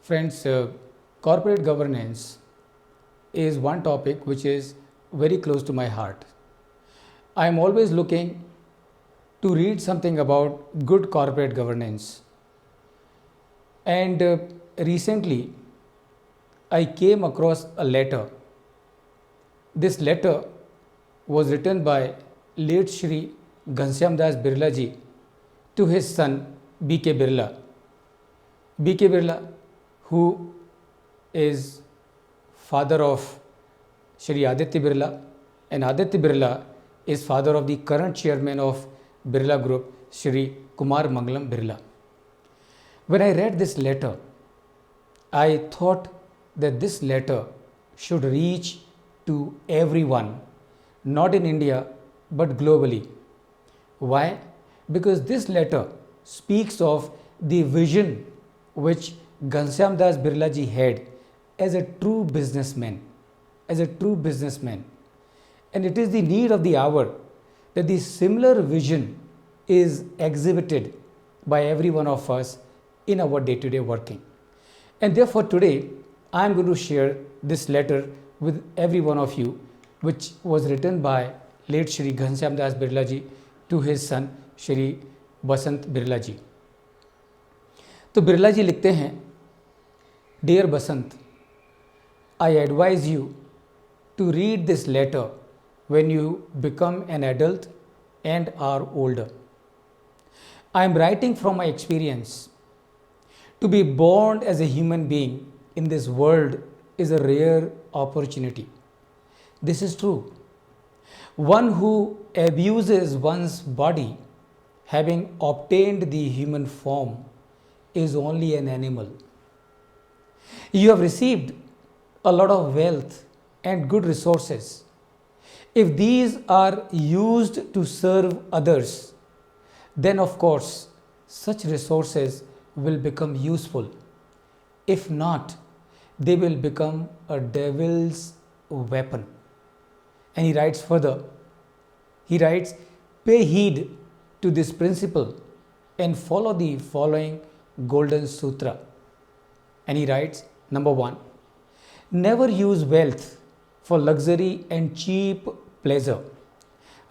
Friends, corporate governance is one topic which is very close to my heart. I am always looking to read something about good corporate governance. And recently, I came across a letter. This letter was written by late Shri Ghanshyam Das Birlaji to his son B.K. Birla. B.K. Birla, who is father of Shri Aditya Birla, and Aditya Birla is father of the current chairman of Birla Group, Shri Kumar Mangalam Birla. When I read this letter, I thought that this letter should reach to everyone, not in India but globally. Why? Because this letter speaks of the vision which Ghanshyam Das Birlaji had as a true businessman, And it is the need of the hour that the similar vision is exhibited by every one of us in our day-to-day working. And therefore today I am going to share this letter with every one of you, which was written by late Shri Ghanshyam Das Birlaji to his son Shri Basant Birlaji. तो बिरला जी लिखते हैं, Dear Basant, I advise you to read this letter when you become an adult and are older. I am writing from my experience. To be born as a human being in this world is a rare opportunity. This is true. One who abuses one's body, having obtained the human form, is only an animal. You have received a lot of wealth and good resources. If these are used to serve others, then of course such resources will become useful. If not, they will become a devil's weapon. And he writes further, pay heed to this principle and follow the following golden sutra. And he writes, number 1, never use wealth for luxury and cheap pleasure.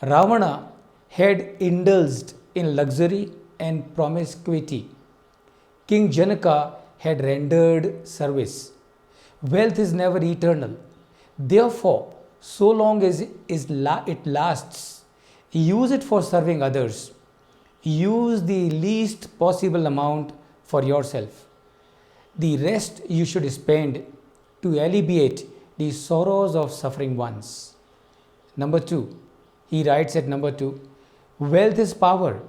Ravana had indulged in luxury and promiscuity. King Janaka had rendered service. Wealth is never eternal. Therefore, so long as it lasts, use it for serving others. Use the least possible amount for yourself. The rest you should spend to alleviate the sorrows of suffering ones. Number 2, he writes at number 2, wealth is power.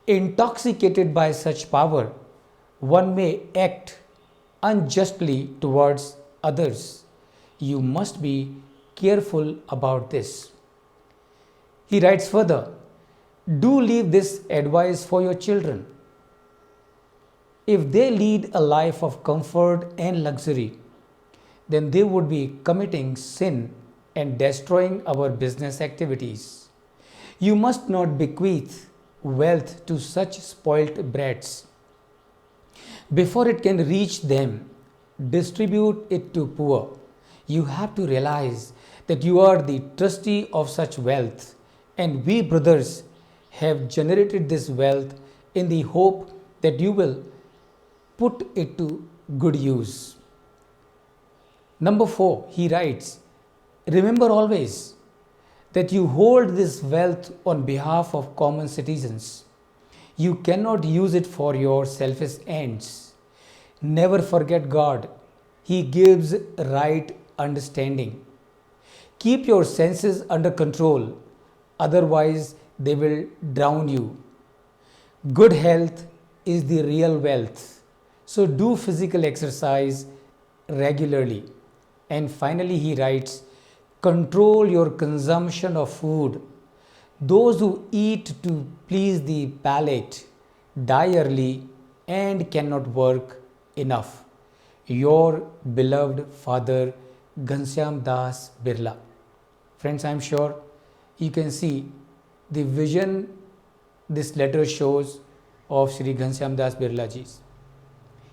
Intoxicated by such power, one may act unjustly towards others. You must be careful about this. He writes further, do leave this advice for your children. If they lead a life of comfort and luxury, then they would be committing sin and destroying our business activities. You must not bequeath wealth to such spoilt brats. Before it can reach them, distribute it to poor. You have to realize that you are the trustee of such wealth, and we brothers have generated this wealth in the hope that you will put it to good use. Number 4, he writes, remember always that you hold this wealth on behalf of common citizens. You cannot use it for your selfish ends. Never forget God. He gives right understanding. Keep your senses under control, otherwise they will drown you. Good health is the real wealth. So do physical exercise regularly. And finally he writes, control your consumption of food. Those who eat to please the palate die early and cannot work enough. Your beloved father, Ghanshyam Das Birla. Friends, I am sure you can see the vision this letter shows of Shri Ghanshyam Das Birlaji's.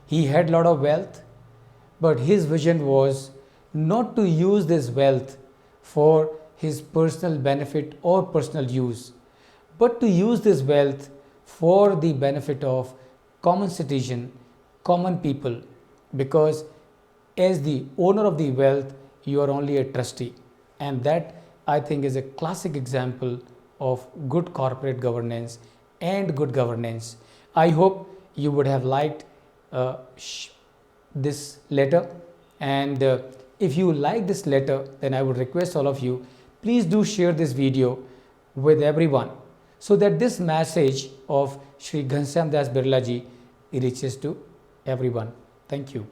He had lot of wealth but his vision was not to use this wealth for his personal benefit or personal use, but to use this wealth for the benefit of common citizen, common people, because as the owner of the wealth, you are only a trustee. And that, I think, is a classic example of good corporate governance and good governance. I hope you would have liked this letter, and if you like this letter, then I would request all of you, please do share this video with everyone so that this message of Shri Ghanshyam Das Birlaji reaches to everyone. Thank you.